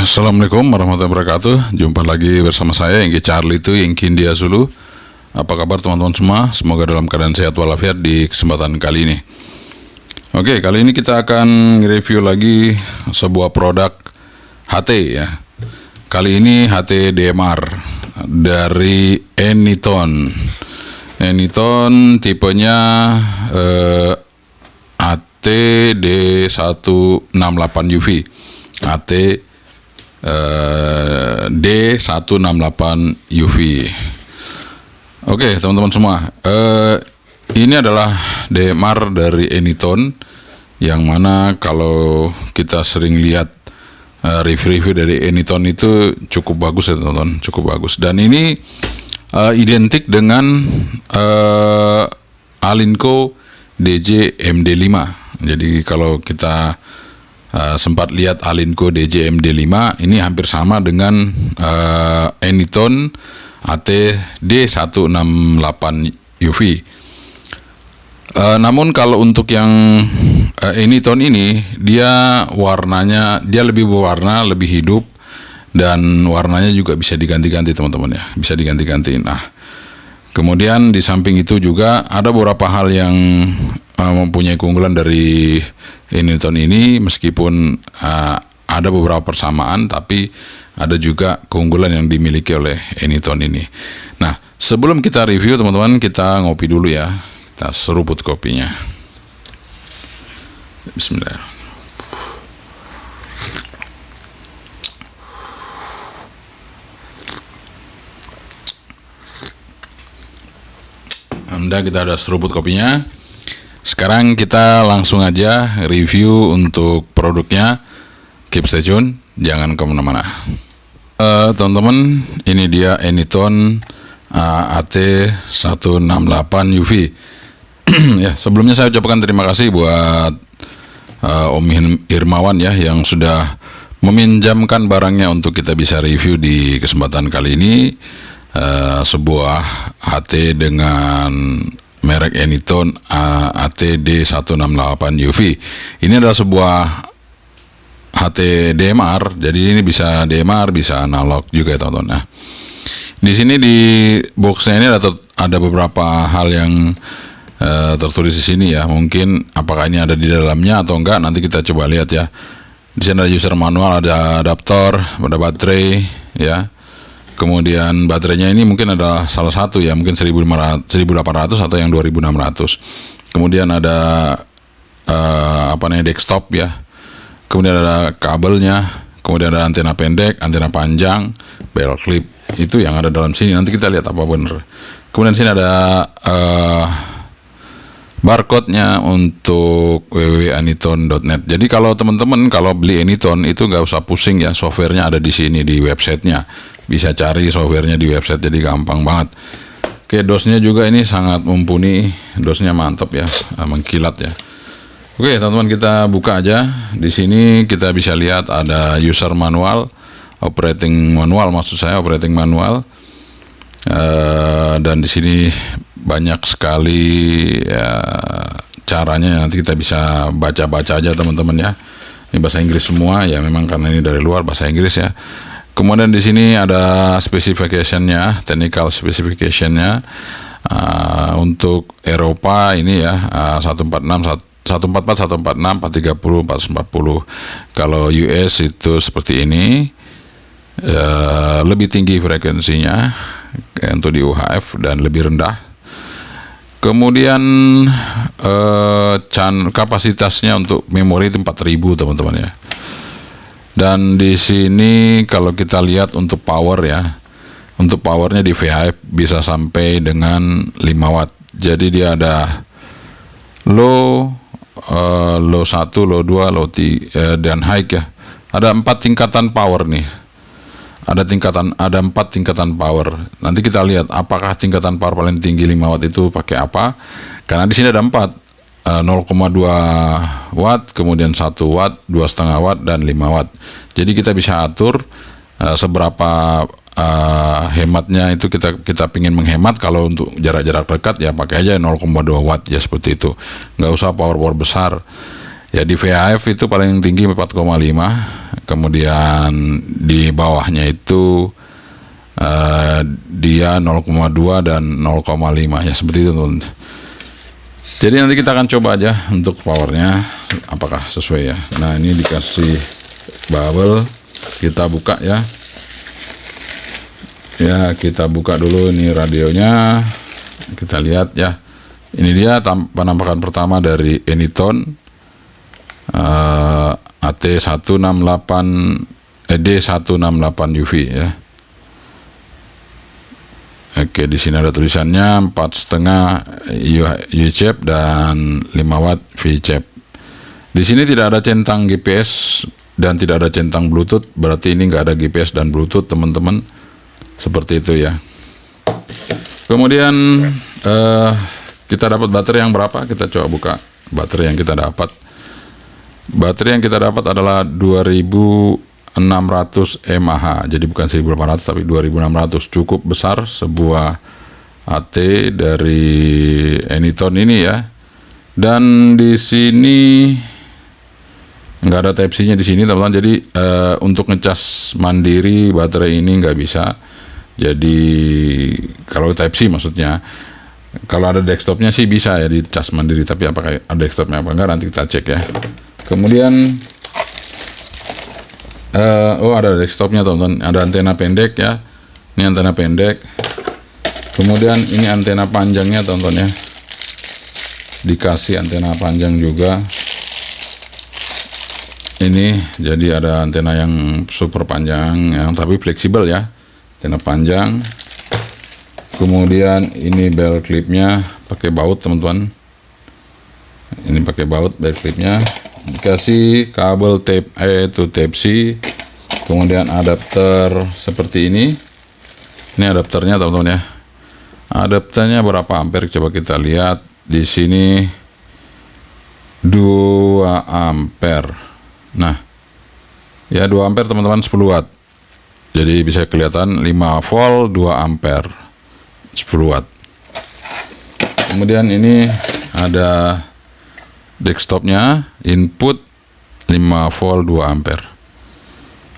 Assalamualaikum warahmatullahi wabarakatuh. Jumpa lagi bersama saya Engki Charlie itu Engki India Zulu. Apa kabar teman-teman semua? Semoga dalam keadaan sehat walafiat di kesempatan kali ini. Oke, kali ini kita akan review lagi sebuah produk HT ya. Kali ini HT DMR dari Anyton. Anyton tipenya AT D168 UV. AT D168 UV. Oke, teman-teman semua, ini adalah DMR dari Anyton, yang mana kalau kita sering lihat review-review dari Anyton itu cukup bagus ya teman-teman, cukup bagus. Dan ini identik dengan Alinco DJ MD5. Jadi kalau kita sempat lihat Alinco DJ MD5, ini hampir sama dengan Anyton AT D168 UV. Namun kalau untuk yang Anyton ini, dia warnanya, dia lebih berwarna, lebih hidup, dan warnanya juga bisa diganti-ganti teman-teman ya, bisa diganti-ganti. Nah, kemudian di samping itu juga ada beberapa hal yang mempunyai keunggulan dari Anyton ini, meskipun ada beberapa persamaan, tapi ada juga keunggulan yang dimiliki oleh Anyton ini. Nah, sebelum kita review teman-teman, kita ngopi dulu ya. Kita seruput kopinya. Bismillah. Alhamdulillah kita ada seruput kopinya. Sekarang kita langsung aja review untuk produknya. Keep stay tune, jangan kemana-mana. Teman-teman, ini dia Anyton AT 168 UV. Ya, sebelumnya saya ucapkan terima kasih buat Om Irmawan ya, yang sudah meminjamkan barangnya untuk kita bisa review di kesempatan kali ini. Sebuah HT dengan merek Anyton AT D168 UV. Ini adalah sebuah HT DMR, jadi ini bisa DMR, bisa analog juga ya teman-teman. Nah, di sini di boxnya ini ada beberapa hal yang tertulis di sini ya. Mungkin apakah ini ada di dalamnya atau enggak, nanti kita coba lihat ya. Di sini ada user manual, ada adaptor, ada baterai ya. Kemudian baterainya ini mungkin ada salah satu ya, mungkin 1800 atau yang 2600. Kemudian ada desktop ya. Kemudian ada kabelnya, kemudian ada antena pendek, antena panjang, bell clip. Itu yang ada dalam sini. Nanti kita lihat apa benar. Kemudian sini ada barcode-nya untuk www.anyton.net. Jadi kalau teman-teman kalau beli Anyton itu nggak usah pusing ya, softwarenya ada di sini di websitenya. Bisa cari softwarenya di website, jadi gampang banget. Oke, dosnya juga ini sangat mumpuni, dosnya mantap ya, mengkilat ya. Oke teman-teman, kita buka aja. Di sini kita bisa lihat ada user manual, operating manual manual. Dan di sini banyak sekali ya, caranya, nanti kita bisa baca-baca aja teman-teman ya. Ini bahasa Inggris semua ya, memang karena ini dari luar, bahasa Inggris ya. Kemudian di sini ada specification-nya, technical specification-nya. Untuk Eropa ini ya 144, 146, 430, 440. Kalau US itu seperti ini, lebih tinggi frekuensinya untuk di UHF dan lebih rendah. Kemudian kapasitasnya untuk memori itu 4000 teman-teman ya. Dan di sini kalau kita lihat untuk power ya, untuk powernya di VHF bisa sampai dengan 5 watt. Jadi dia ada low 1, low 2, low 3 dan high ya. Ada 4 tingkatan power nih. Ada 4 tingkatan power. Nanti kita lihat apakah tingkatan power paling tinggi 5 watt itu pakai apa. Karena di sini ada 4. 0,2 watt, kemudian 1 watt, 2,5 watt, dan 5 watt. Jadi kita bisa atur seberapa hematnya itu, kita pingin menghemat. Kalau untuk jarak-jarak dekat ya pakai aja 0,2 watt ya, seperti itu. Nggak usah power besar. Ya di VHF itu paling tinggi 4,5, kemudian di bawahnya itu dia 0,2 dan 0,5 ya, seperti itu teman-teman. Jadi nanti kita akan coba aja untuk powernya apakah sesuai ya. Nah, ini dikasih bubble, kita buka ya. Ya, kita buka dulu ini radionya. Kita lihat ya. Ini dia penampakan pertama dari Anytone AT168 D168 UV ya. Oke, di sini ada tulisannya 4,5 UHF dan 5 watt VCHF. Di sini tidak ada centang GPS dan tidak ada centang Bluetooth, berarti ini nggak ada GPS dan Bluetooth teman-teman. Seperti itu ya. Kemudian kita dapat baterai yang berapa? Kita coba buka baterai yang kita dapat. Baterai yang kita dapat adalah 2600 mAh, jadi bukan 1800 tapi 2600. Cukup besar sebuah AT dari Anytone ini ya. Dan di sini nggak ada Type-C-nya di sini teman-teman. Jadi untuk ngecas mandiri baterai ini nggak bisa. Jadi kalau Type-C maksudnya. Kalau ada desktopnya sih bisa ya dicas mandiri, tapi apakah ada desktopnya apa enggak nanti kita cek ya. Kemudian ada desktopnya teman-teman, ada antena pendek ya. Ini antena pendek. Kemudian ini antena panjangnya teman-teman ya. Dikasih antena panjang juga. Ini jadi ada antena yang super panjang yang tapi fleksibel ya. Antena panjang. Kemudian ini bell clipnya pakai baut teman-teman. Ini pakai baut bell clipnya. Dikasih kabel Type A to Type C. Kemudian adapter seperti ini. Ini adapternya teman-teman ya. Adapternya berapa ampere? Coba kita lihat di sini 2 ampere. Nah, ya 2 ampere teman-teman, 10 watt. Jadi bisa kelihatan 5 volt 2 ampere. 10 watt. Kemudian ini ada desktopnya, input 5 volt 2 ampere,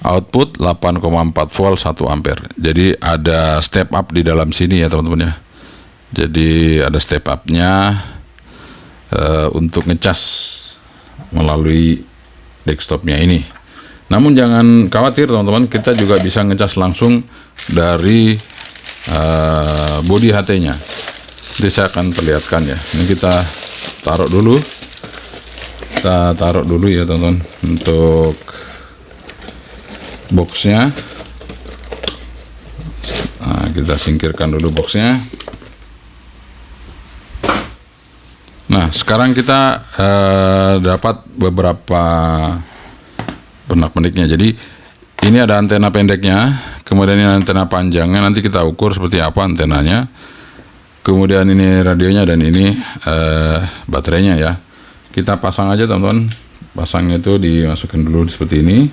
output 8,4 volt 1 ampere. Jadi ada step up di dalam sini ya teman-teman ya. Jadi ada step up-nya untuk ngecas melalui desktopnya ini. Namun jangan khawatir teman-teman, kita juga bisa ngecas langsung dari body HT-nya. Nanti saya akan perlihatkan ya. Ini kita taruh dulu. Kita taruh dulu ya teman-teman untuk boxnya. Nah, kita singkirkan dulu boxnya. Nah, sekarang kita dapat beberapa pernak-perniknya. Jadi ini ada antena pendeknya, kemudian ini antena panjangnya, nanti kita ukur seperti apa antenanya. Kemudian ini radionya dan ini baterainya ya. Kita pasang aja teman-teman. Pasangnya itu dimasukkan dulu seperti ini.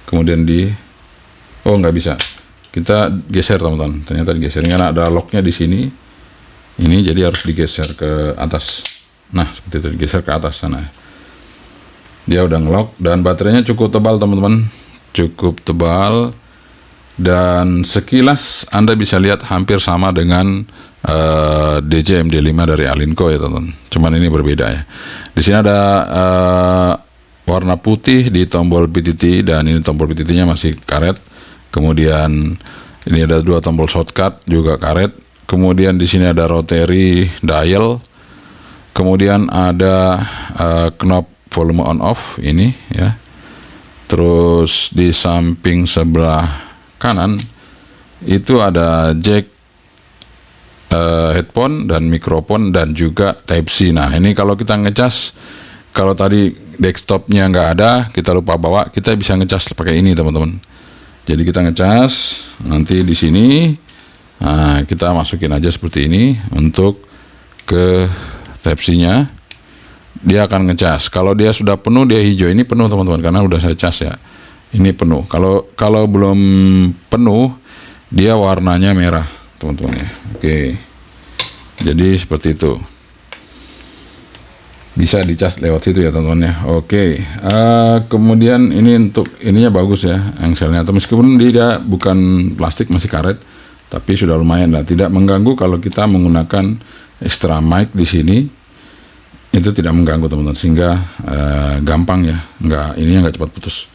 Kemudian nggak bisa. Kita geser teman-teman. Ternyata digeser karena ada locknya di sini. Ini jadi harus digeser ke atas. Nah, seperti itu, digeser ke atas sana. Dia udah ngelock dan baterainya cukup tebal teman-teman. Cukup tebal dan sekilas Anda bisa lihat hampir sama dengan DJMD5 dari Alinco ya teman-teman. Cuman ini berbeda ya. Di sini ada warna putih di tombol PTT dan ini tombol PTT-nya masih karet. Kemudian ini ada 2 tombol shortcut juga karet. Kemudian di sini ada rotary dial. Kemudian ada knob volume on off ini ya. Terus di samping sebelah kanan itu ada jack headphone dan mikrofon dan juga Type-C. Nah, ini kalau kita ngecas, kalau tadi desktopnya nggak ada, kita lupa bawa, kita bisa ngecas pakai ini teman-teman. Jadi kita ngecas nanti di sini, nah, kita masukin aja seperti ini untuk ke Type-C-nya. Dia akan ngecas. Kalau dia sudah penuh, dia hijau. Ini penuh teman-teman karena udah saya cas ya. Ini penuh. Kalau belum penuh, dia warnanya merah teman-teman ya. Oke. Jadi seperti itu. bisa dicas lewat situ ya teman-teman ya. Oke, kemudian ini untuk ininya bagus ya engselnya, atau meskipun dia bukan plastik, masih karet, tapi sudah lumayan lah, tidak mengganggu kalau kita menggunakan extra mic di sini. Itu tidak mengganggu teman-teman, sehingga gampang ya, ininya nggak cepat putus.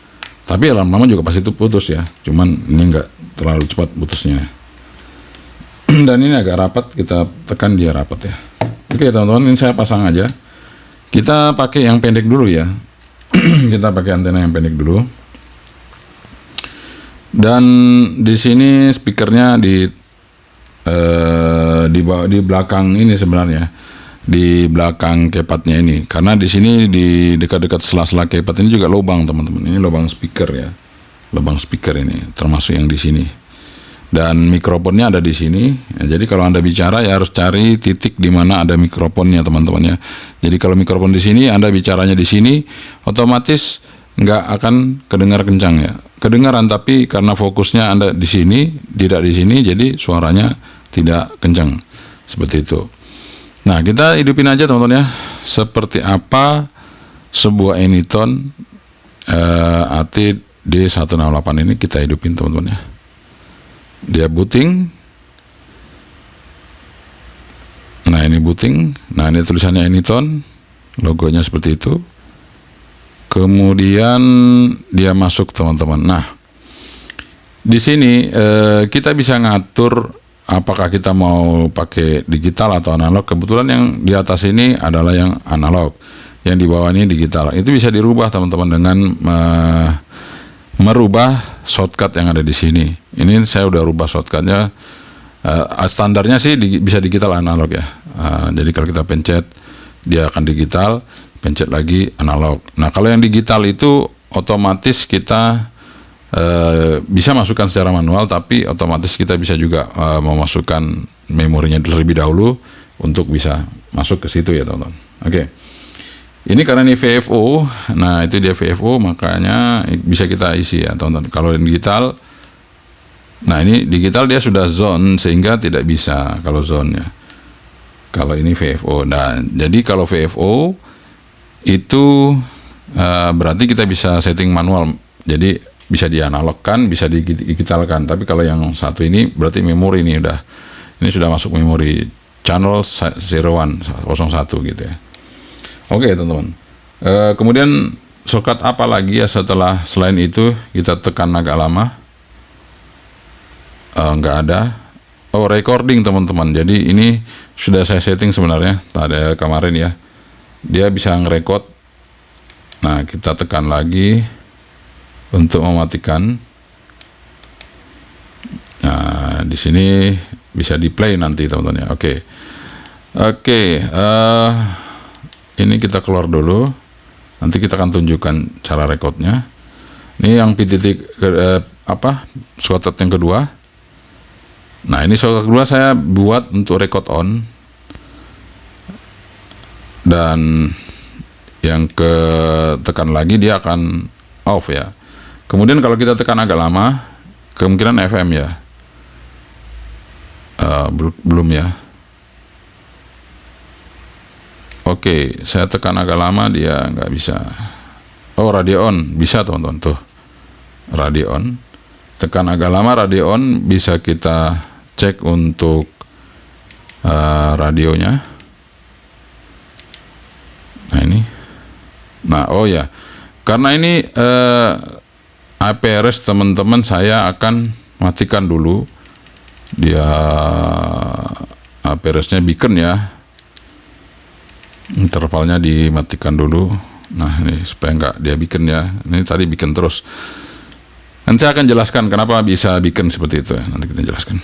Tapi lama-lama juga pasti itu putus ya, cuman ini nggak terlalu cepat putusnya. Dan ini agak rapat, kita tekan dia rapat ya. Oke teman-teman, ini saya pasang aja. Kita pakai yang pendek dulu ya. Kita pakai antena yang pendek dulu. Dan di sini speakernya di belakang ini sebenarnya, di belakang keypadnya ini, karena di sini di dekat-dekat sela-sela keypad ini juga lubang teman-teman. Ini lubang speaker ya, lubang speaker ini termasuk yang di sini. Dan mikrofonnya ada di sini. Ya, jadi kalau Anda bicara ya harus cari titik di mana ada mikrofonnya teman-teman ya. Jadi kalau mikrofon di sini, Anda bicaranya di sini, otomatis nggak akan kedengar kencang ya. Kedengaran, tapi karena fokusnya Anda di sini, tidak di sini, jadi suaranya tidak kencang. Seperti itu. Nah, kita hidupin aja teman-teman ya. Seperti apa sebuah Anytone AT D168 ini kita hidupin teman-teman ya. Dia booting. Nah, ini booting. Nah, ini tulisannya Anytone, logonya seperti itu. Kemudian dia masuk teman-teman. Nah, di sini kita bisa ngatur apakah kita mau pakai digital atau analog. Kebetulan yang di atas ini adalah yang analog, yang di bawah ini digital. Itu bisa dirubah teman-teman dengan merubah shortcut yang ada di sini. Ini saya udah rubah shortcutnya. Standarnya sih bisa digital analog ya. Jadi kalau kita pencet dia akan digital, pencet lagi analog. Nah, kalau yang digital itu otomatis kita bisa masukkan secara manual, tapi otomatis kita bisa juga memasukkan memorinya terlebih dahulu untuk bisa masuk ke situ ya teman-teman. Oke. Ini karena ini VFO, nah itu dia VFO, makanya bisa kita isi ya teman-teman. Kalau yang digital, nah ini digital dia sudah zone sehingga tidak bisa kalau zone-nya. Kalau ini VFO, nah jadi kalau VFO itu berarti kita bisa setting manual, jadi bisa dianalogkan, bisa digitalkan. Tapi kalau yang satu ini berarti memori ini sudah masuk memori channel 01 gitu ya. Oke teman-teman, kemudian shortcut apa lagi ya selain itu kita tekan agak lama? Nggak ada. Oh, recording teman-teman. Jadi ini sudah saya setting sebenarnya pada kemarin ya. Dia bisa ngerekord. Nah, kita tekan lagi untuk mematikan. Nah, di sini bisa di play nanti teman-teman ya. Oke. Ini kita keluar dulu. Nanti kita akan tunjukkan cara recordnya. Ini yang shortcut yang kedua. Nah, ini shortcut kedua saya buat untuk record on. Dan yang tekan lagi dia akan off ya. Kemudian kalau kita tekan agak lama, kemungkinan FM ya. Belum ya. Oke, saya tekan agak lama dia nggak bisa. Oh, radio on bisa teman-teman tuh. Radio on. Tekan agak lama radio on, bisa kita cek untuk radionya. Nah ini. Nah, oh ya. Karena ini APRS teman-teman, saya akan matikan dulu. Dia APRS-nya beacon ya. Intervalnya dimatikan dulu. Nah, ini supaya nggak dia beacon ya. Ini tadi beacon terus. Nanti saya akan jelaskan kenapa bisa beacon seperti itu ya. Nanti kita jelaskan.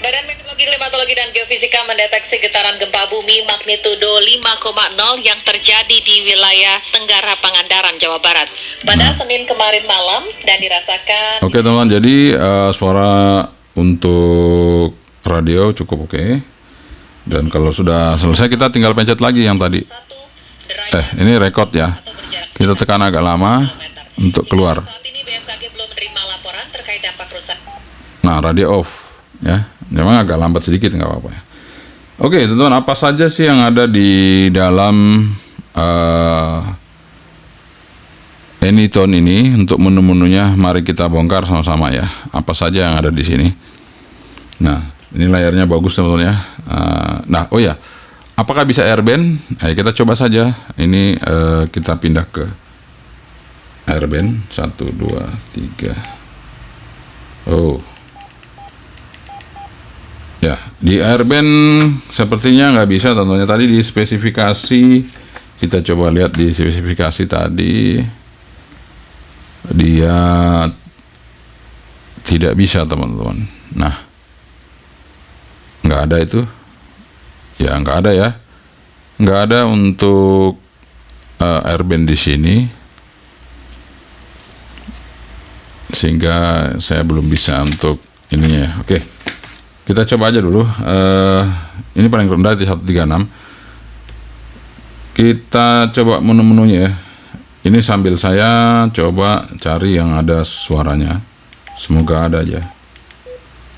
Badan Meteorologi, Klimatologi, dan Geofisika mendeteksi getaran gempa bumi magnitudo 5,0 yang terjadi di wilayah Tenggara Pangandaran, Jawa Barat pada Senin kemarin malam dan dirasakan. Oke teman-teman, jadi suara untuk radio cukup oke. Dan kalau sudah selesai kita tinggal pencet lagi yang tadi. Ini record ya. Kita tekan agak lama untuk keluar. Saat ini BMKG belum menerima laporan terkait dampak rusak. Nah, radio off ya. Memang agak lambat sedikit, nggak apa-apa ya. Oke teman-teman, apa saja sih yang ada di dalam Anytone ini untuk menu-menunya. Mari kita bongkar sama-sama ya, apa saja yang ada di sini. Nah, ini layarnya bagus teman-teman ya. Nah, oh ya, apakah bisa airband? Ayo kita coba saja. Ini kita pindah ke airband 1, 2, 3. Oh ya, di airband sepertinya nggak bisa tentunya. Tadi di spesifikasi, kita coba lihat di spesifikasi tadi, dia tidak bisa teman-teman. Nah, nggak ada itu ya, nggak ada ya, nggak ada untuk airband di sini, sehingga saya belum bisa untuk ininya ya. Oke, kita coba aja dulu. Ini paling rendah di 136. Kita coba menu-menunya ya. Ini sambil saya coba cari yang ada suaranya. Semoga ada aja.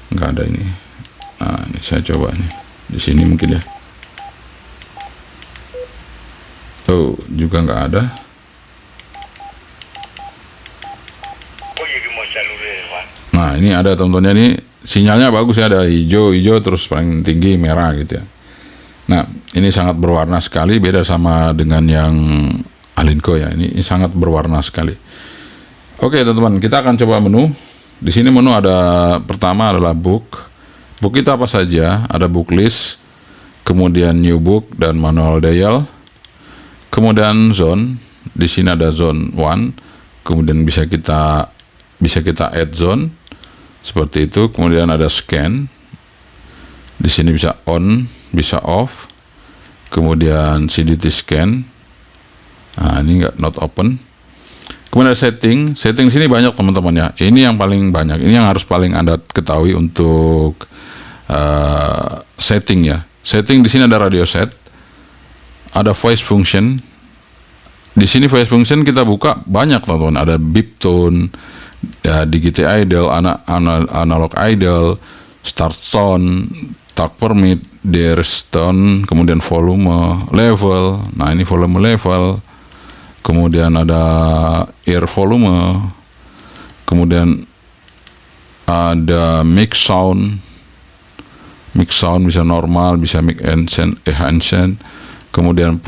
Nggak ada ini. Nah, ini saya coba nih. Di sini mungkin ya. Tuh, juga nggak ada. Nah, ini ada teman-teman, ini sinyalnya bagus ya, ada hijau terus paling tinggi merah gitu ya. Nah, ini sangat berwarna sekali, beda sama dengan yang Alinco ya. Ini sangat berwarna sekali. Oke teman-teman, kita akan coba menu. Di sini menu ada, pertama adalah book. Book itu apa saja? Ada book list, kemudian new book dan manual dial. Kemudian zone. Di sini ada zone 1. Kemudian bisa kita add zone seperti itu. Kemudian ada scan. Di sini bisa on, bisa off. Kemudian CDT scan. Nah, ini not open. Kemudian setting sini banyak teman-teman ya. Ini yang paling banyak. Ini yang harus paling Anda ketahui untuk setting ya. Setting di sini ada radio set, ada voice function. Di sini voice function kita buka banyak teman-teman. Ada beep tone, ya, digital idle, analog idle, start tone, talk permit, there's tone, kemudian volume level. Nah, ini volume level. Kemudian ada ear volume, kemudian ada mix sound bisa normal, bisa mix enhanced, kemudian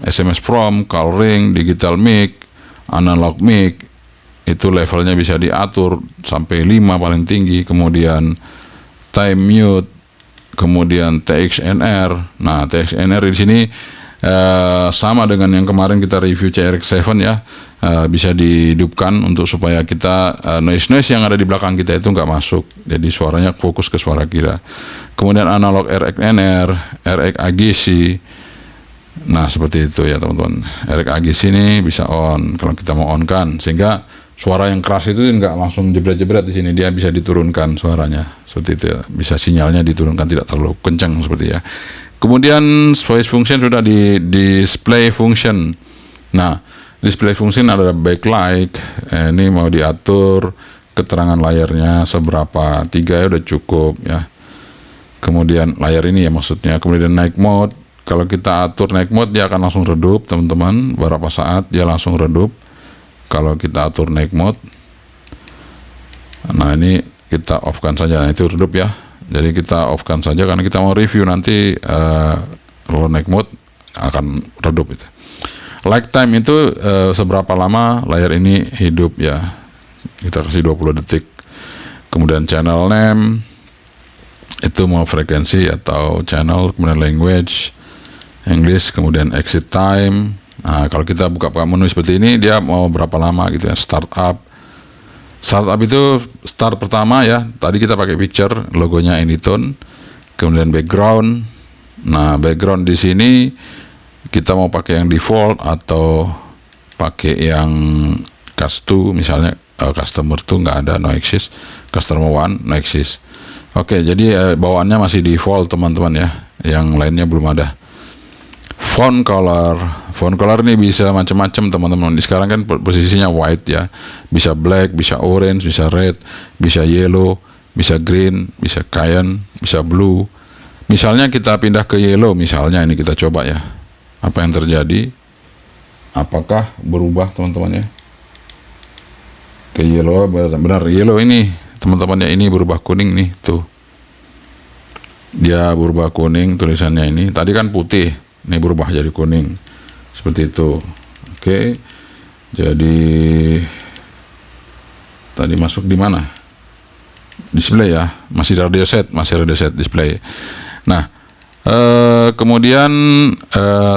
SMS prompt, call ring, digital mic, analog mic, itu levelnya bisa diatur sampai 5 paling tinggi, kemudian time mute, kemudian TXNR. Nah, TXNR di sini sama dengan yang kemarin kita review CRX7 ya, bisa dihidupkan untuk supaya kita noise yang ada di belakang kita itu nggak masuk, jadi suaranya fokus ke suara kita. Kemudian analog RXNR, RX AGC. Nah, seperti itu ya teman-teman. RX AGC ini bisa on kalau kita mau on kan, sehingga suara yang keras itu nggak langsung jebret-jebret di sini, dia bisa diturunkan suaranya seperti itu ya. Bisa sinyalnya diturunkan, tidak terlalu kencang seperti ya. Kemudian voice function sudah di display function. Nah, display function ada backlight. Ini mau diatur keterangan layarnya seberapa, 3 ya udah cukup ya. Kemudian layar ini ya maksudnya. Kemudian night mode. Kalau kita atur night mode, dia akan langsung redup teman-teman. Berapa saat dia langsung redup kalau kita atur night mode. Nah, ini kita off kan saja. Nah, itu redup ya. Jadi kita off kan saja karena kita mau review nanti low night mode akan redup itu. Like time itu seberapa lama layar ini hidup ya. Kita kasih 20 detik. Kemudian channel name itu mau frekuensi atau channel, kemudian language English, kemudian exit time. Nah, kalau kita buka menu seperti ini, dia mau berapa lama gitu ya. Startup itu start pertama ya. Tadi kita pakai picture, logonya Anytone. Kemudian background. Nah, background di sini kita mau pakai yang default atau pakai yang custom, misalnya customer tuh nggak ada, no exist. Customer one, no exist. Oke, jadi bawaannya masih default teman-teman ya. Yang lainnya belum ada. Font color ini bisa macam-macam teman-teman. Sekarang kan posisinya white ya, bisa black, bisa orange, bisa red, bisa yellow, bisa green, bisa cyan, bisa blue. Misalnya kita pindah ke yellow, misalnya ini kita coba ya, apa yang terjadi. apakah berubah teman-teman ya ke yellow. Benar yellow ini teman-teman ya, ini berubah kuning nih, tuh dia berubah kuning tulisannya. Ini tadi kan putih, ini berubah jadi kuning seperti itu. Oke, jadi tadi masuk di mana? Display ya, masih radio set display. Nah, kemudian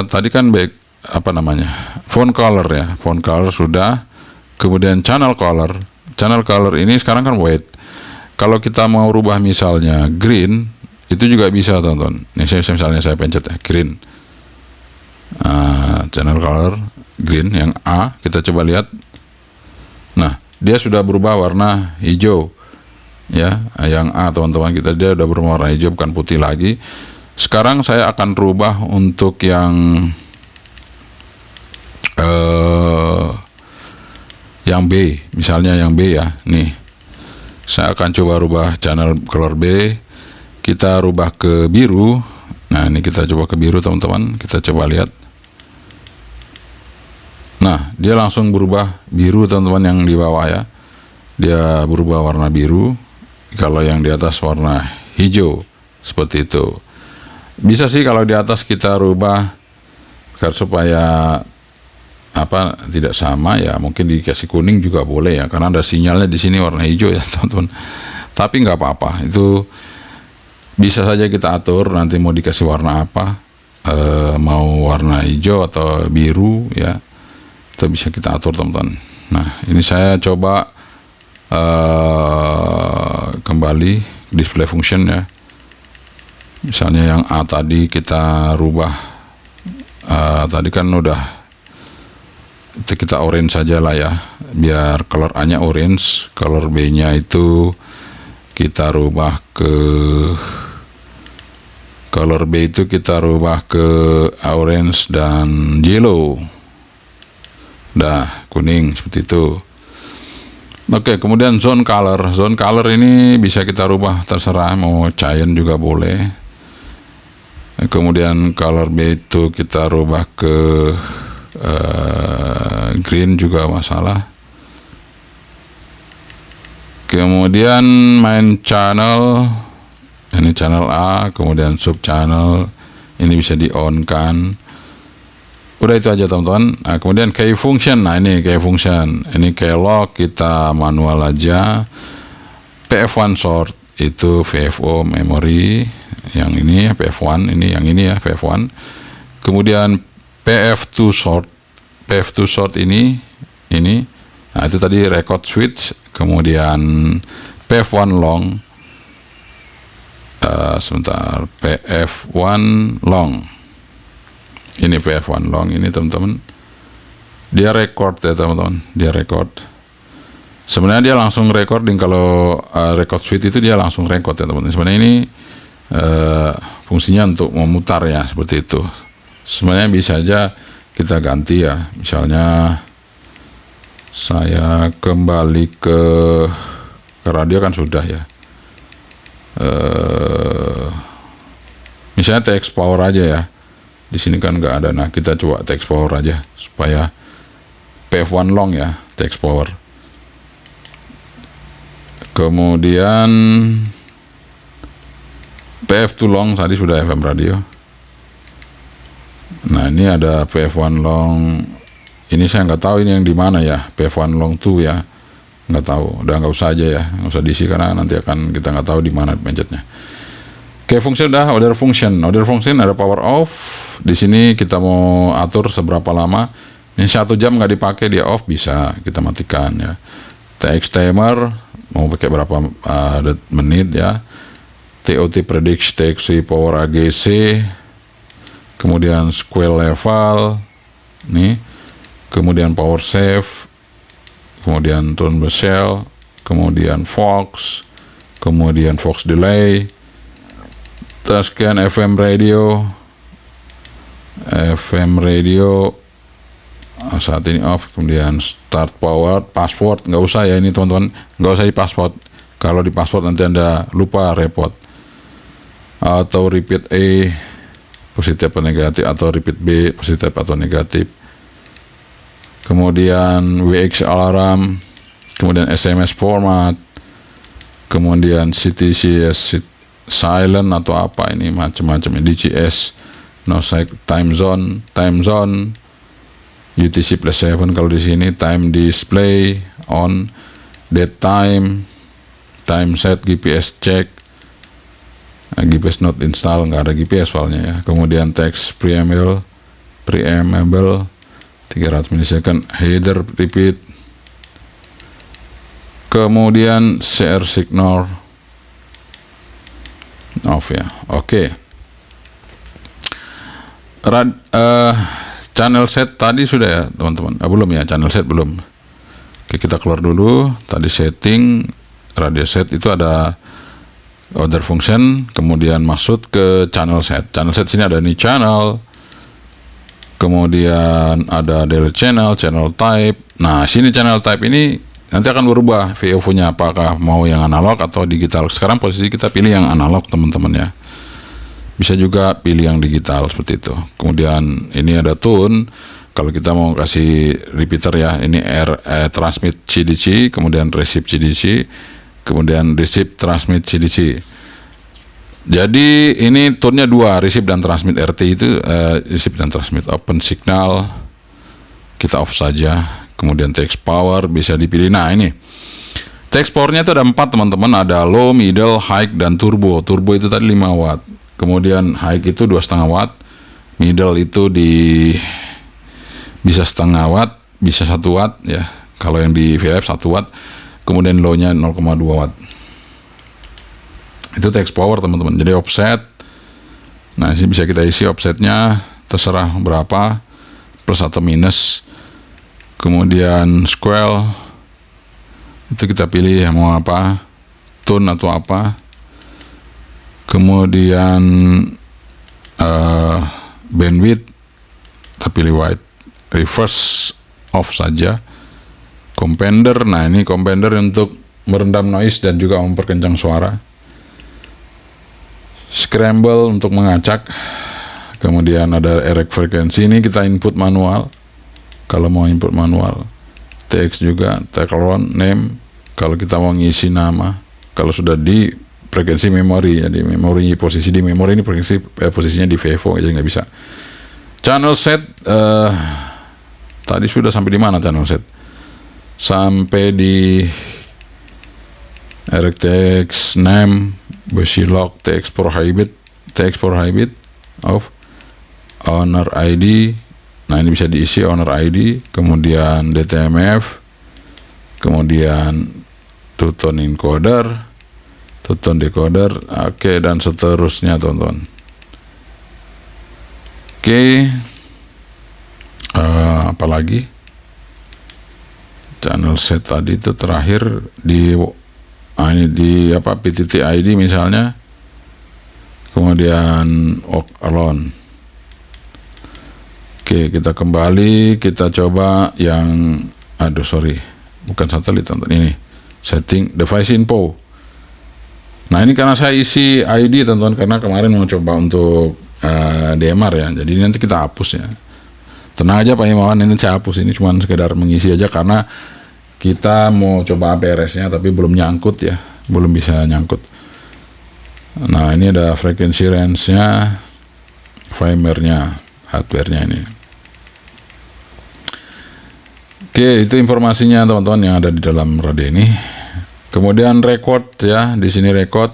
tadi kan baik apa namanya, font color ya, font color sudah. Kemudian channel color ini sekarang kan white. Kalau kita mau rubah misalnya green, itu juga bisa teman-teman. Ini misalnya saya pencet ya, green, channel color green yang A, kita coba lihat. Nah, dia sudah berubah warna hijau ya, yang A teman-teman, kita dia udah berubah warna hijau, bukan putih lagi. Sekarang saya akan rubah untuk yang B, misalnya yang B ya. Nih, saya akan coba rubah channel color B, kita rubah ke biru. Nah, ini kita coba ke biru teman-teman, kita coba lihat. Nah, dia langsung berubah biru teman-teman, yang di bawah ya, dia berubah warna biru. Kalau yang di atas warna hijau, seperti itu. Bisa sih kalau di atas kita rubah supaya apa tidak sama ya, mungkin dikasih kuning juga boleh ya, karena ada sinyalnya di sini warna hijau ya teman-teman. Tapi nggak apa-apa, itu bisa saja kita atur nanti mau dikasih warna apa, mau warna hijau atau biru ya, itu bisa kita atur teman-teman. Nah, ini saya coba kembali display function ya. Misalnya yang A tadi kita rubah, tadi kan udah, itu kita orange saja lah ya, biar color A nya orange, color B nya itu kita rubah ke color B itu kita rubah ke orange dan yellow, dah kuning seperti itu. Oke, kemudian zone color ini bisa kita rubah terserah, mau cyan juga boleh. Kemudian color B itu kita rubah ke green juga masalah. Kemudian main channel, ini channel A, kemudian sub channel ini bisa di on kan. Udah itu aja teman-teman. Nah, kemudian key function, nah ini key function, ini key lock kita manual aja. PF1 sort itu VFO memory, yang ini PF1, ini yang ini ya PF1. Kemudian PF2 sort ini, nah itu tadi record switch. Kemudian PF1 long, sebentar, PF1 long, ini PF1 long ini teman-teman, dia record ya teman-teman, dia record. Sebenarnya dia langsung recording, kalau record switch itu dia langsung record ya teman-teman. Sebenarnya ini fungsinya untuk memutar ya, seperti itu. Sebenarnya bisa aja kita ganti ya, misalnya saya kembali ke radio kan sudah ya, misalnya TX power aja ya, di sini kan nggak ada. Nah, kita coba TX power aja supaya PF1 long ya, TX power. Kemudian PF2 long tadi sudah FM radio. Nah, ini ada PF1 long, ini saya nggak tahu ini yang di mana ya, PF1 long 2 ya, nggak tahu. Udah nggak usah aja ya, nggak usah diisi karena nanti akan kita nggak tahu di mana pencetnya. Oke, fungsi udah. Order function ada power off. Di sini kita mau atur seberapa lama. Ini 1 jam nggak dipakai dia off, bisa kita matikan ya. TX timer mau pakai berapa menit ya. TOT predict TXC power AGC. Kemudian square level nih, kemudian power save, kemudian tone bezel, kemudian Fox, kemudian Fox delay, sekian FM radio saat ini off. Kemudian start power, password nggak usah ya ini teman-teman, nggak usah di password. Kalau di password nanti Anda lupa repot. Atau repeat A positif atau negatif, atau repeat B positif atau negatif. kemudian WX alarm, kemudian SMS format, kemudian CTCS silent atau apa ini macam-macam, DCS no time zone, UTC +7 kalau di sini, time display on, date time set, GPS check, GPS not install, nggak ada GPS filenya ya. Kemudian text preamble 300 milisecond, header repeat, kemudian CR signal off ya. Oke. Channel set tadi sudah ya teman-teman. Belum ya, channel set belum. Oke, kita keluar dulu. Tadi setting radio set itu ada other function, kemudian masuk ke channel set. Channel set sini ada nih channel, kemudian ada delete channel type. Nah, sini channel type ini nanti akan berubah VOV-nya, apakah mau yang analog atau digital. Sekarang posisi kita pilih yang analog teman-teman ya. Bisa juga pilih yang digital seperti itu. Kemudian ini ada tune. Kalau kita mau kasih repeater ya, ini transmit CDC, kemudian receive CDC, kemudian receive transmit CDC. Jadi ini tone-nya dua, receive dan transmit RT itu receive dan transmit. Open signal kita off saja. Kemudian text power bisa dipilih. Nah, ini text powernya itu ada 4 teman-teman, ada low, middle, high, dan turbo. Turbo itu tadi 5 watt. Kemudian high itu 2,5 watt, middle itu bisa setengah watt, bisa 1 watt ya. Kalau yang di VF 1 watt, kemudian low-nya 0,2 watt. Itu text power teman-teman. Jadi offset. Nah, ini bisa kita isi offsetnya terserah berapa, plus atau minus. Kemudian scale itu kita pilih mau apa, tone atau apa. Kemudian bandwidth kita pilih wide, reverse off saja. Compender, nah ini compender untuk merendam noise dan juga memperkencang suara. Scramble untuk mengacak. Kemudian ada erect frekuensi, ini kita input manual kalau mau input manual. TX juga, tagline name kalau kita mau ngisi nama. Kalau sudah di frekuensi memori, jadi memori posisi di memori ini posisinya di VFO, jadi nggak bisa. Channel set tadi sudah sampai di mana channel set? Sampai di RTX name, busy lock, TX prohibit of owner ID. Nah, ini bisa diisi owner ID, kemudian DTMF, kemudian two-tone encoder, two-tone decoder, oke, dan seterusnya teman-teman. Oke, apalagi channel set tadi itu terakhir di ini di apa, PTT ID misalnya, kemudian walk alone. Oke, kita kembali, kita coba yang bukan satelit teman-teman, ini setting device info. Nah, ini karena saya isi ID teman-teman, karena kemarin mau coba untuk DMR ya, jadi nanti kita hapus ya. Tenang aja Pak Imawan, ini saya hapus, ini cuma sekedar mengisi aja karena kita mau coba APRS-nya tapi belum nyangkut ya, belum bisa nyangkut. Nah, ini ada frekuensi range-nya, firmware-nya, hardware-nya ini. Oke, itu informasinya teman-teman yang ada di dalam radio ini. Kemudian record ya, di sini record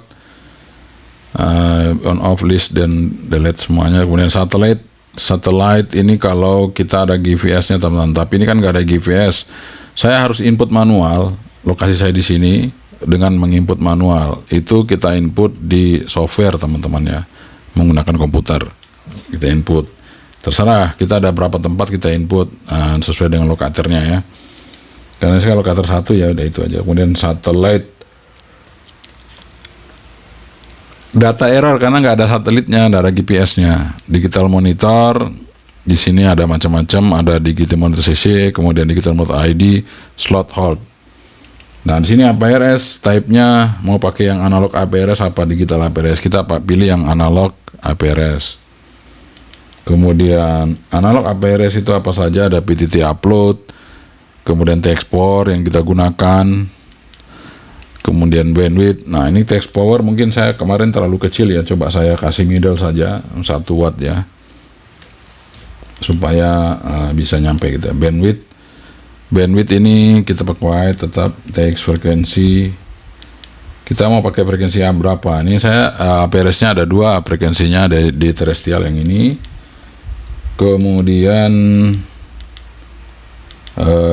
on off list dan delete semuanya. Kemudian satellite ini kalau kita ada GPS-nya teman-teman, tapi ini kan nggak ada GPS. Saya harus input manual, lokasi saya di sini dengan menginput manual. Itu kita input di software teman-teman ya, menggunakan komputer. Kita input. Terserah kita ada berapa tempat kita input sesuai dengan lokatornya ya. Karena saya lokator 1 ya udah itu aja. Kemudian satellite data error karena nggak ada satelitnya, nggak ada GPS-nya. Digital monitor di sini ada macam-macam, ada digital monitor CC, kemudian digital monitor ID, slot hold. Nah, di sini APRS type-nya mau pakai yang analog APRS apa digital APRS, kita pilih yang analog APRS. Kemudian analog APRS itu apa saja, ada PTT upload, kemudian text power yang kita gunakan, kemudian bandwidth. Nah, ini text power mungkin saya kemarin terlalu kecil ya, coba saya kasih middle saja 1 watt ya, supaya bisa nyampe gitu ya. Bandwidth ini kita pakai tetap text frekuensi. Kita mau pakai frekuensi berapa? Ini saya APRS-nya ada 2 frekuensinya, ada di terrestrial yang ini, kemudian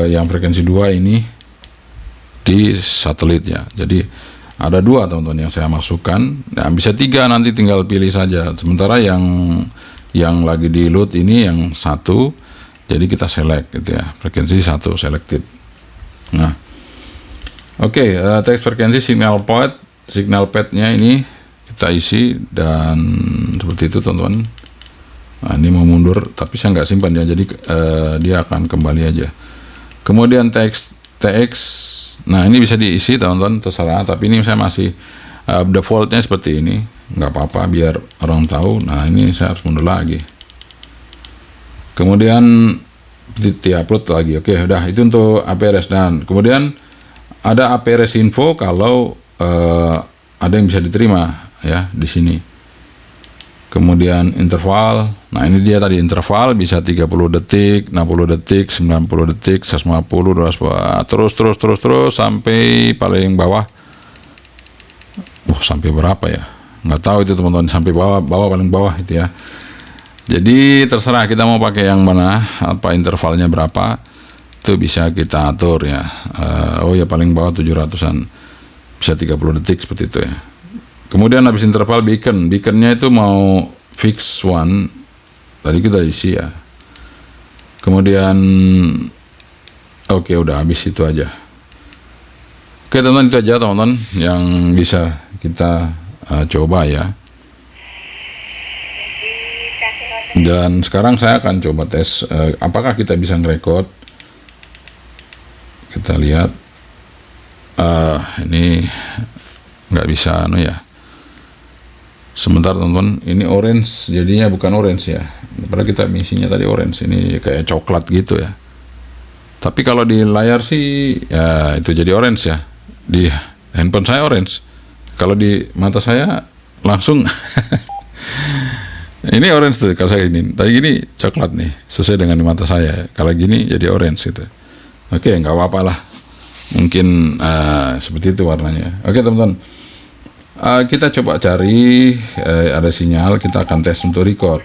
yang frekuensi 2 ini di satelit ya. Jadi ada 2 teman-teman yang saya masukkan. Nah, bisa 3, nanti tinggal pilih saja. Sementara yang lagi di load ini yang 1, jadi kita select gitu ya, frekuensi 1 selected. Nah, oke, text frekuensi signal path-nya ini kita isi dan seperti itu teman-teman. Nah, ini mau mundur tapi saya nggak simpan ya, jadi dia akan kembali aja. Kemudian TX, nah ini bisa diisi teman-teman, terserah, tapi ini saya masih defaultnya seperti ini, nggak apa-apa biar orang tahu. Nah, ini saya harus mundur lagi, kemudian di-upload lagi. Oke, udah, itu untuk APRS. Dan kemudian ada APRS info kalau ada yang bisa diterima ya di sini. Kemudian interval, nah ini dia tadi interval bisa 30 detik, 60 detik, 90 detik, 150, 200, terus sampai paling bawah. Sampai berapa ya? Nggak tahu itu teman-teman, sampai bawah paling bawah itu ya. Jadi terserah kita mau pakai yang mana, apa intervalnya berapa, itu bisa kita atur ya. Oh ya, paling bawah 700-an, bisa 30 detik seperti itu ya. Kemudian habis interval beaconnya itu mau fix one, tadi kita isi ya. Kemudian oke, udah habis itu aja. Oke teman-teman, itu aja teman-teman yang bisa kita coba ya. Dan sekarang saya akan coba tes apakah kita bisa ngerekord. Kita lihat ini nggak bisa ya. Sebentar teman-teman, ini orange jadinya bukan orange ya, padahal kita misinya tadi orange, ini kayak coklat gitu ya. Tapi kalau di layar sih ya itu jadi orange ya, di handphone saya orange, kalau di mata saya langsung ini orange tuh kalau saya ini, tadi gini coklat nih sesuai dengan di mata saya, kalau gini jadi orange gitu. Oke, nggak apa-apa lah, mungkin seperti itu warnanya. Oke teman-teman, kita coba cari ada sinyal, kita akan tes untuk record.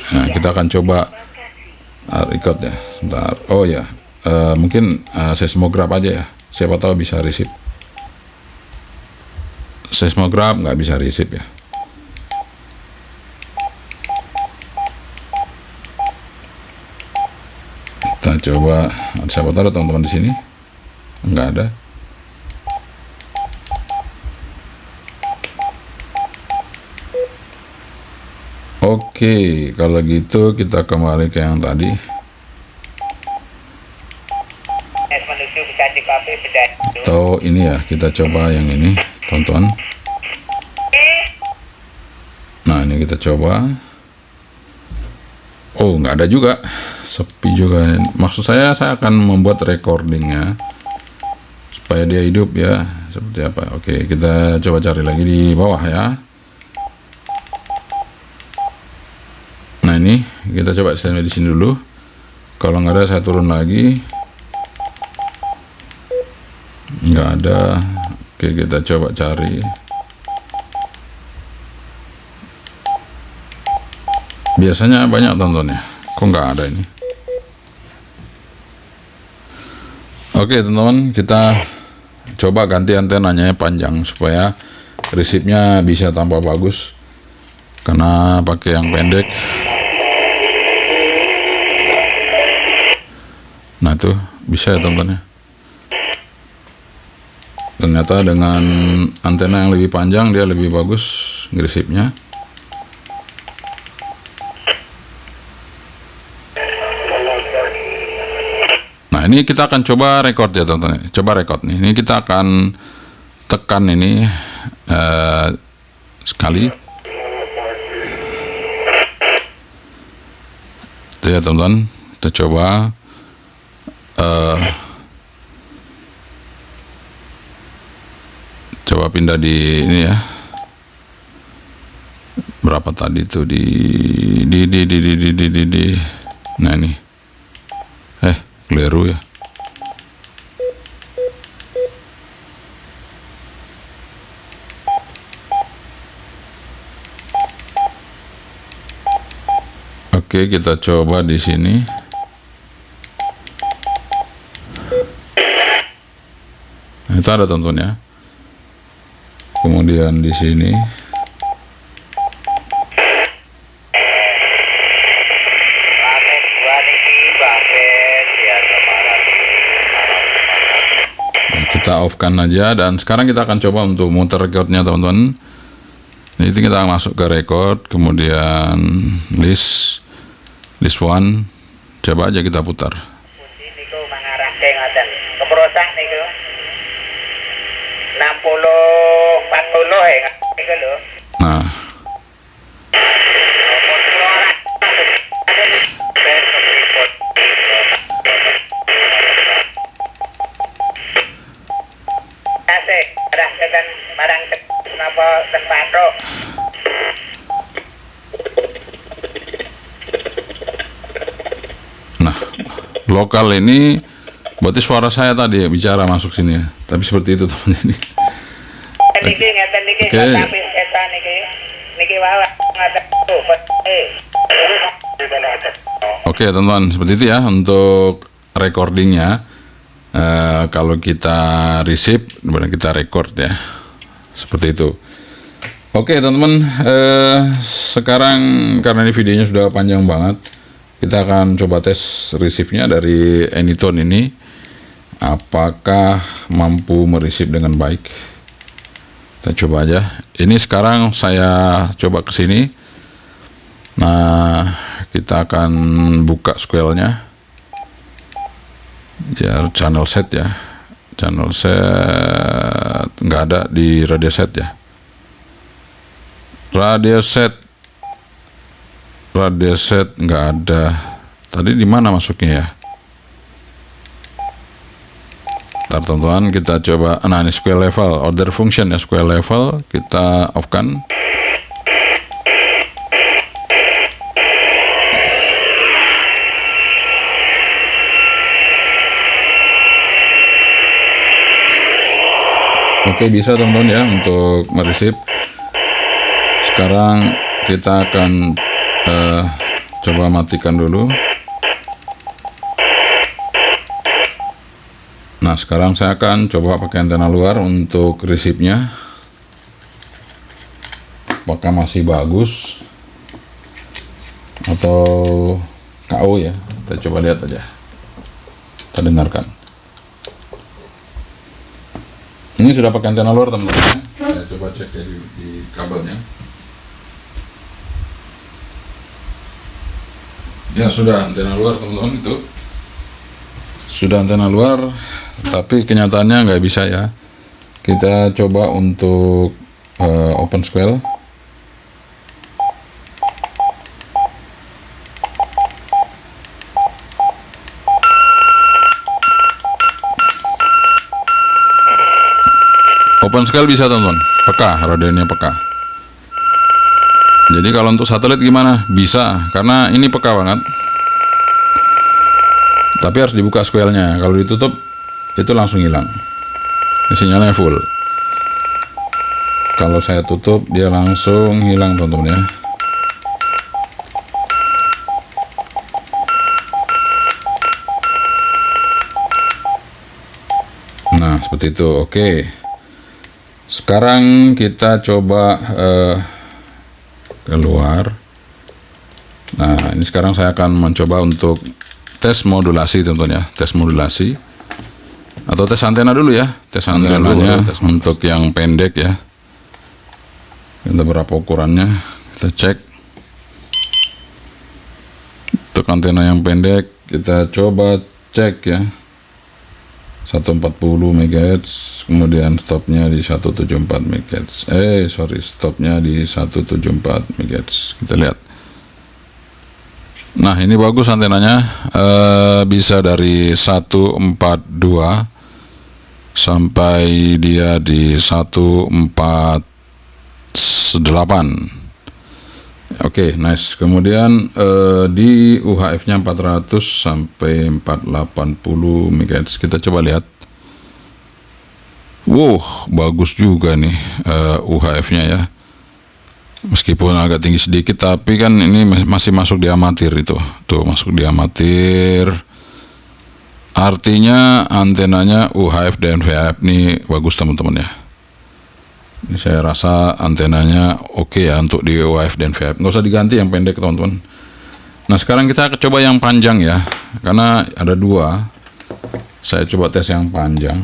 Nah, kita akan coba record ya. Bentar. Oh ya, mungkin seismograph aja ya, siapa tahu bisa receive. Seismograph nggak bisa receive ya. Kita coba, siapa tahu ada teman-teman di sini. Nggak ada. Oke, kalau gitu kita kembali ke yang tadi. Atau ini ya, kita coba yang ini, teman-teman. Nah, ini kita coba. Oh, nggak ada juga, sepi juga. Maksud saya akan membuat recordingnya supaya dia hidup ya, seperti apa. Oke, kita coba cari lagi di bawah ya. Nah, ini kita coba standby di sini dulu. Kalau nggak ada saya turun lagi. Nggak ada. Oke, kita coba cari. Biasanya banyak tontonnya. Kok nggak ada ini? Oke teman-teman, kita coba ganti antenanya panjang supaya receive-nya bisa tambah bagus. Karena pakai yang pendek. Nah itu bisa ya teman-teman ya. Ternyata dengan antena yang lebih panjang dia lebih bagus nge-receive-nya. Nah ini kita akan coba record ya teman-teman. Coba record nih. Ini kita akan tekan ini sekali. Itu ya teman-teman. Kita coba. coba pindah di ini ya. Berapa tadi tuh di nah ini. Keliru ya. Oke, kita coba di sini. Nah, itu ada tonton ya. Kemudian di sini. Nah, kita off-kan aja, dan sekarang kita akan coba untuk muter recordnya teman-teman. Jadi kita masuk ke record, kemudian list one, coba aja kita putar. Kunci niku mangarahke ngoten. Keprosak niku. 60 40 niku lho. Nah, Asik, arah tekan marang napa ten patok. lokal ini berarti suara saya tadi ya, bicara masuk sini ya. Tapi seperti itu teman-teman. Niki ngeten niki tapi eta niki wae ngaten. Oke teman-teman, seperti itu ya untuk recordingnya. Kalau kita receive, kemudian kita record ya, seperti itu. Oke teman-teman, sekarang karena ini videonya sudah panjang banget, kita akan coba tes receive-nya dari Anytone ini, apakah mampu mereceive dengan baik. Kita coba aja. Ini sekarang saya coba ke sini. Nah, kita akan buka SQL-nya. Ya, channel set ya. Channel set nggak ada di radio set ya. Radio set nggak ada. Tadi di mana masuknya ya? Ntar teman-teman kita coba. Nah ini SQL level, order function ya, SQL level kita off kan. Oke, bisa teman-teman ya untuk mereceive. Sekarang kita akan coba matikan dulu. Nah sekarang saya akan coba pakai antena luar untuk receive-nya. Apakah masih bagus atau KO ya? Kita coba lihat aja. Kita dengarkan. Ini sudah pakai antena luar teman-teman. Saya coba cek ya di kabelnya. Ya sudah antena luar teman-teman, itu sudah antena luar, tapi kenyataannya nggak bisa ya. Kita coba untuk open SQL. Open SQL bisa teman-teman, peka, radionya peka. Jadi kalau untuk satelit gimana? Bisa, karena ini peka banget. Tapi harus dibuka SQL-nya. Kalau ditutup, itu langsung hilang. Ini sinyalnya full. Kalau saya tutup, dia langsung hilang teman-teman ya. Nah, seperti itu. Oke. Sekarang kita coba keluar. Nah ini sekarang saya akan mencoba untuk tes modulasi teman-teman ya, tes modulasi atau tes antena dulu ya, tes antenanya untuk yang pendek ya. Kita berapa ukurannya, kita cek. Untuk antena yang pendek kita coba cek ya, 140 MHz, kemudian stopnya di 174 MHz. Stopnya di 174 MHz. Kita lihat. Nah, ini bagus antenanya, bisa dari 142 sampai dia di 148. Oke, nice. Kemudian di UHF-nya 400 sampai 480 MHz. Kita coba lihat. Wow, bagus juga nih UHF-nya ya. Meskipun agak tinggi sedikit, tapi kan ini masih masuk di amatir itu. Tuh, masuk di amatir. Artinya antenanya UHF dan VHF nih bagus teman-teman ya. Ini saya rasa antenanya oke ya untuk di UHF dan VHF. Nggak usah diganti yang pendek teman-teman. Nah sekarang kita coba yang panjang ya, karena ada dua. Saya coba tes yang panjang.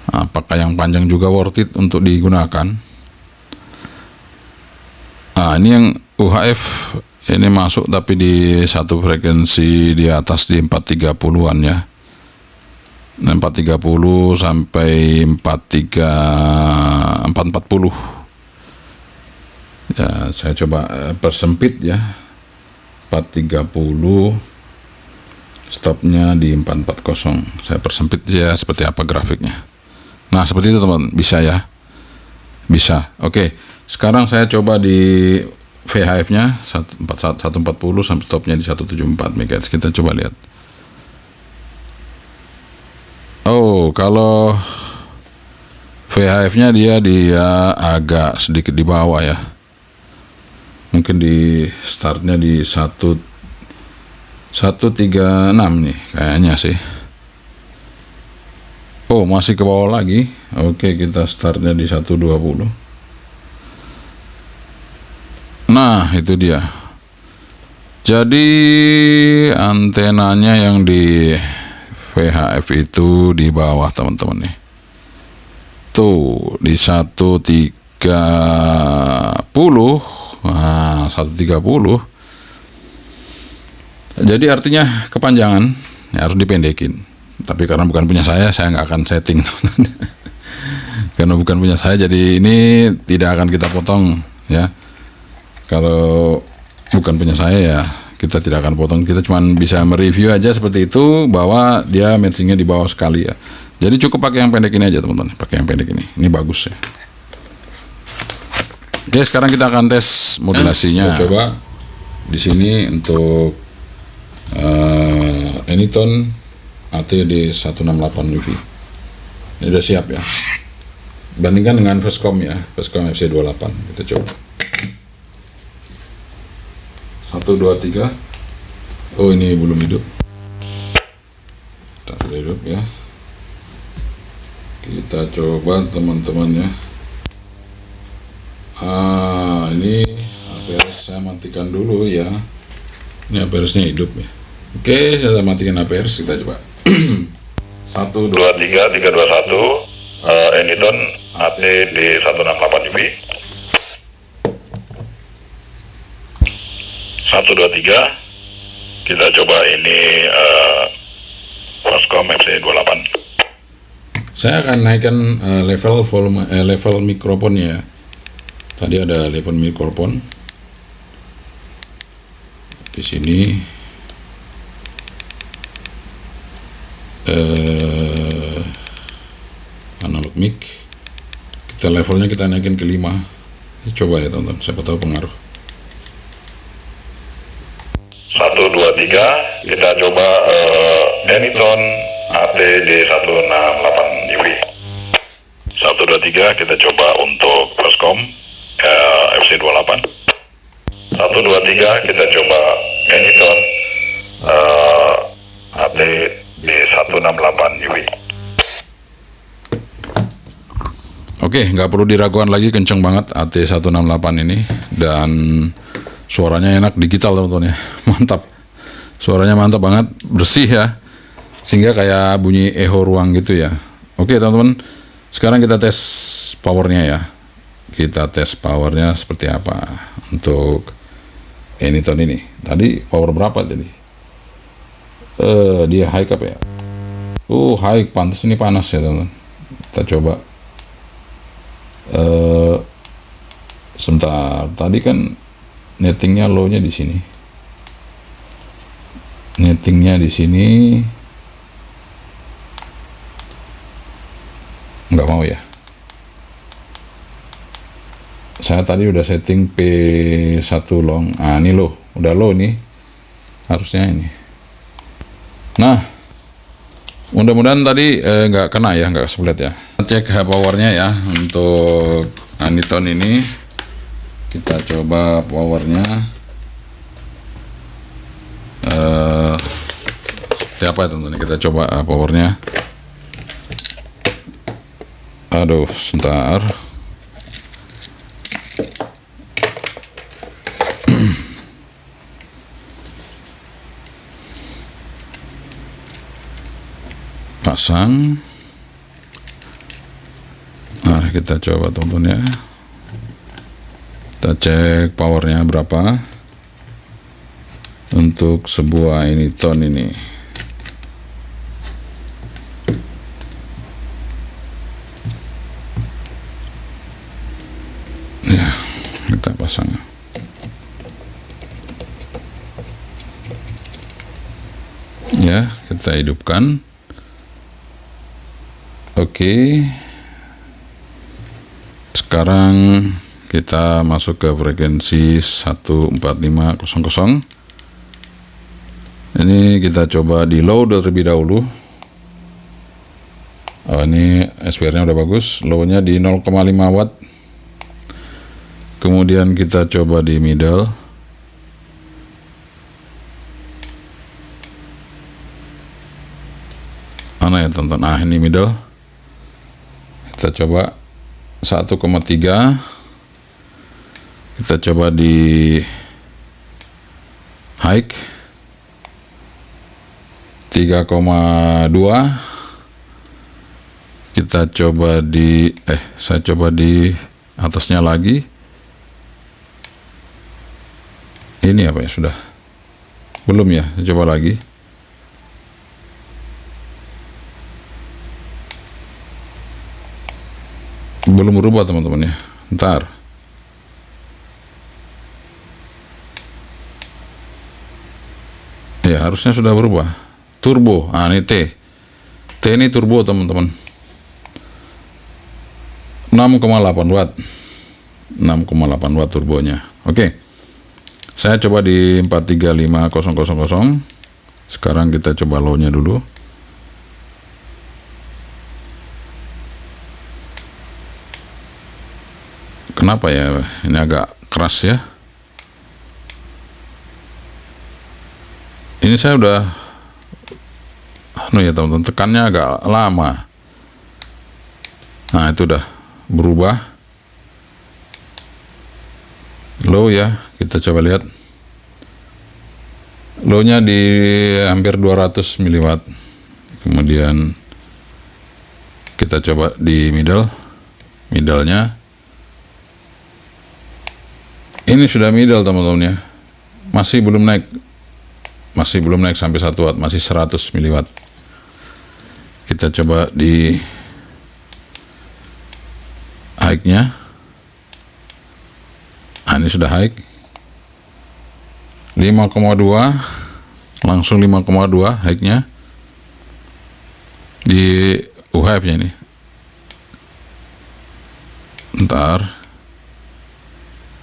Apakah yang panjang juga worth it untuk digunakan? Nah ini yang UHF ini masuk tapi di satu frekuensi di atas di 430-an ya. 430 sampai 440 ya, saya coba persempit ya, 430, stopnya di 440. Saya persempit ya, seperti apa grafiknya. Nah seperti itu teman, bisa ya, bisa. Oke, sekarang saya coba di VHF nya 140 sampai stopnya di 174 MHz. Kita coba lihat. Oh, kalau VHF-nya dia agak sedikit di bawah ya. Mungkin di startnya di 136 nih kayaknya sih. Oh, masih ke bawah lagi. Oke, kita startnya di 120. Nah, itu dia. Jadi antenanya yang di VHF itu di bawah teman-teman nih. Tuh di 130. Nah, 130. Jadi artinya kepanjangan ya, harus dipendekin. Tapi karena bukan punya saya nggak akan setting. Karena bukan punya saya, jadi ini tidak akan kita potong ya. Kalau bukan punya saya ya kita tidak akan potong, kita cuma bisa mereview aja seperti itu, bahwa dia matchingnya di bawah sekali ya. Jadi cukup pakai yang pendek ini aja teman-teman, pakai yang pendek ini bagus ya. Oke, sekarang kita akan tes modulasinya. Kita coba di sini untuk Anytone ATD 168 UV. Ini udah siap ya. Bandingkan dengan Vestcom ya, Vestcom FC28. Kita coba. 1, 2, 3. Oh, ini belum hidup. Sudah hidup ya. Kita coba teman-teman ya. Ini APRS saya matikan dulu ya. Ini APRS-nya hidup ya. Oke, saya matikan APRS, kita coba. 1, 2, 3, 3, 2, 1. Anytone ATD 168 UV. 1, 2, 3. Kita coba ini Vestcom FC28. Saya akan naikkan level volume, level mikrofonnya ya. Tadi ada level mikrofon di sini. Analog mic. Kita levelnya kita naikin ke 5. Coba ya teman-teman, siapa tahu pengaruh. 1, 2, 3. Kita coba Anytone ATD 168 UV. 1, 2, 3. Kita coba untuk Vestcom FC28. 1, 2, 3. Kita coba Anytone ATD 168 UV. Oke, nggak perlu diragukan lagi, kenceng banget AT168 ini, dan suaranya enak, digital teman-teman ya. Mantap, suaranya mantap banget, bersih ya, sehingga kayak bunyi echo ruang gitu ya. Oke teman-teman, sekarang kita tes powernya ya. Kita tes powernya seperti apa untuk Anytone ini. Tadi power berapa tadi? Dia high cap ya. High, pantas ini panas ya teman-teman. Kita coba. Sebentar, tadi kan nettingnya low-nya di sini. Nettingnya di sini. nggak mau ya. Saya tadi udah setting P1 long. Ah, ini low, udah low nih. Harusnya ini. Nah, mudah-mudahan tadi nggak kena ya, nggak kesulit ya. Cek powernya ya untuk Aniton ini. Kita coba powernya. Seperti apa ya teman-teman? Kita coba powernya. Aduh, sebentar. Pasang. Nah, kita coba teman-teman ya. Kita cek powernya berapa untuk sebuah Aniton ini. Ya, kita pasang. Ya, kita hidupkan. Oke. Sekarang kita masuk ke frekuensi 14500. Ini kita coba di low terlebih dahulu. Oh, ini SPR-nya udah bagus. Low-nya di 0,5 watt. Kemudian kita coba di middle. Mana ya teman-teman? Nah, ini middle. Kita coba 1,3. Kita coba di high 3,2. Kita coba di saya coba di atasnya lagi. Ini apa ya, sudah belum ya, saya coba lagi. Belum berubah teman-teman ya, ntar. Ya, harusnya sudah berubah. Turbo, ah ini T ini turbo teman-teman. 6,8 watt 6,8 watt turbonya. Oke, saya coba di 435000. Sekarang kita coba low-nya dulu. Kenapa ya ini agak keras ya? Ini saya udah ya teman-teman, tekannya agak lama. Nah, itu udah berubah. Low ya, kita coba lihat. Low-nya di hampir 200 mW. Kemudian kita coba di middle-nya. Ini sudah middle teman-teman ya. Masih belum naik sampai 1 watt, masih 100 mW. Kita coba di high-nya. Nah, ini sudah high 5,2, langsung 5,2 high-nya di UHF-nya ini. Ntar.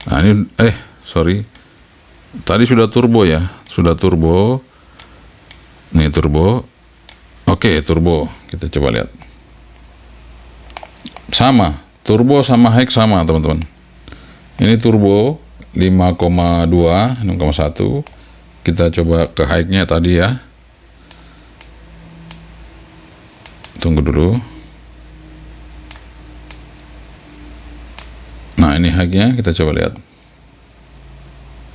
Nah, ini sorry. Tadi sudah turbo ya, sudah turbo. Nih turbo. Oke, turbo. Kita coba lihat. Sama, turbo sama high sama, teman-teman. Ini turbo 5,2, 6,1. Kita coba ke high-nya tadi ya. Tunggu dulu. Nah, ini high-nya kita coba lihat.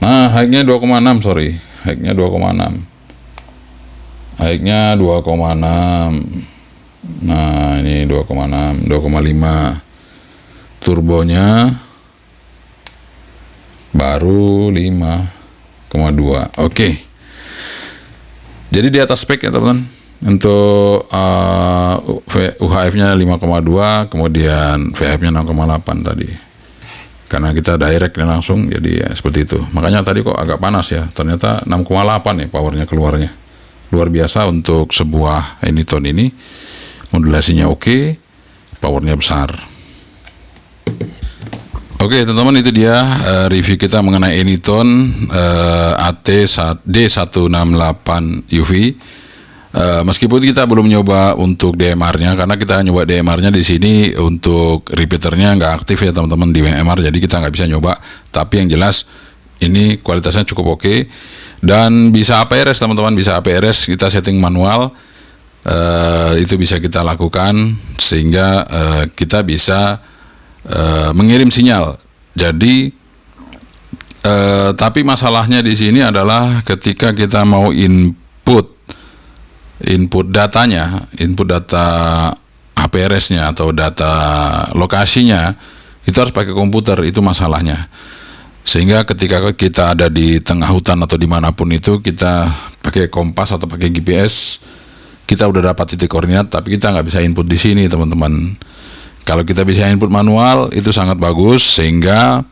Nah, high-nya 2,6, sorry. High-nya 2,6. High-nya 2,6. Nah, ini 2,6, 2,5. Turbonya baru 5,2. Oke. Jadi di atas spek ya, teman-teman. Untuk UHF-nya 5,2, kemudian VHF-nya 6,8 tadi. Karena kita direct langsung, jadi ya seperti itu. Makanya tadi kok agak panas ya. Ternyata 6,8 nih powernya keluarnya. Luar biasa untuk sebuah Aniton ini. Modulasinya oke, powernya besar. Oke teman-teman, itu dia review kita mengenai Anytone AT-D168 UV. Meskipun kita belum nyoba untuk DMR-nya, karena kita nyoba DMR-nya di sini untuk repeaternya nggak aktif ya teman-teman di DMR, jadi kita nggak bisa nyoba. Tapi yang jelas ini kualitasnya cukup oke dan bisa APRS teman-teman, bisa APRS, kita setting manual. Itu bisa kita lakukan sehingga kita bisa mengirim sinyal. Jadi tapi masalahnya di sini adalah ketika kita mau input datanya, input data APRS-nya atau data lokasinya, itu harus pakai komputer, itu masalahnya. Sehingga ketika kita ada di tengah hutan atau dimanapun itu, kita pakai kompas atau pakai GPS, kita udah dapat titik koordinat, tapi kita nggak bisa input di sini teman-teman. Kalau kita bisa input manual itu sangat bagus, sehingga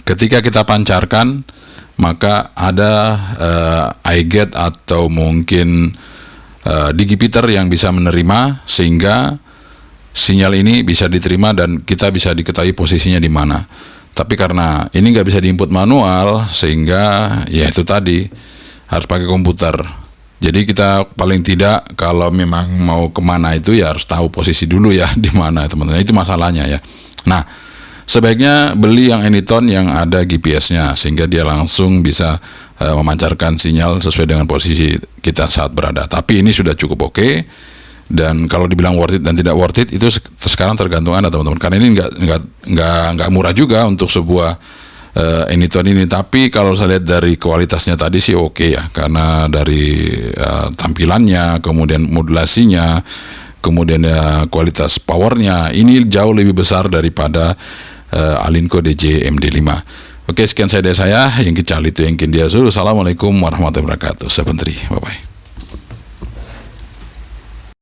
ketika kita pancarkan maka ada iGate atau mungkin digipeater yang bisa menerima, sehingga sinyal ini bisa diterima dan kita bisa diketahui posisinya di mana. Tapi karena ini nggak bisa diinput manual, sehingga ya itu tadi harus pakai komputer. Jadi kita paling tidak kalau memang mau kemana itu ya harus tahu posisi dulu ya di mana teman-teman. Itu masalahnya ya. Nah, sebaiknya beli yang Anytone yang ada GPS-nya sehingga dia langsung bisa memancarkan sinyal sesuai dengan posisi kita saat berada. Tapi ini sudah cukup oke. Dan kalau dibilang worth it dan tidak worth it itu sekarang tergantung Anda teman-teman. Karena ini nggak murah juga untuk sebuah Anytone ini, tapi kalau saya lihat dari kualitasnya tadi sih oke ya, karena dari tampilannya, kemudian modulasinya, kemudian kualitas powernya ini jauh lebih besar daripada Alinco DJ MD5. Oke, sekian dari saya, yang kecal itu yang dia suruh. Assalamualaikum warahmatullahi wabarakatuh. Saya Pentri, bye bye.